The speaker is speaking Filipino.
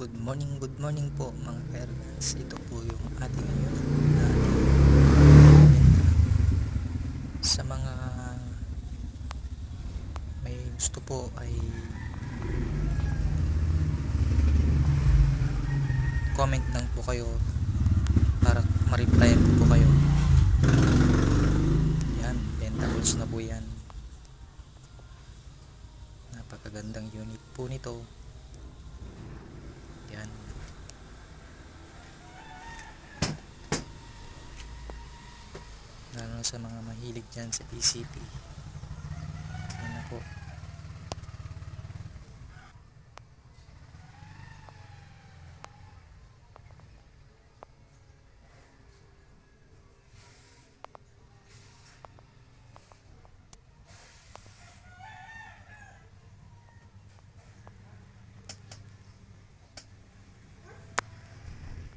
Good morning po mga Pergans. Ito po yung ating unit na sa mga may gusto po ay comment lang po kayo para ma-replyan po kayo. Yan, pentables na po yan. Napakagandang unit po nito. Yan. Lalo sa mga mahilig dyan sa PCP. Yan na po.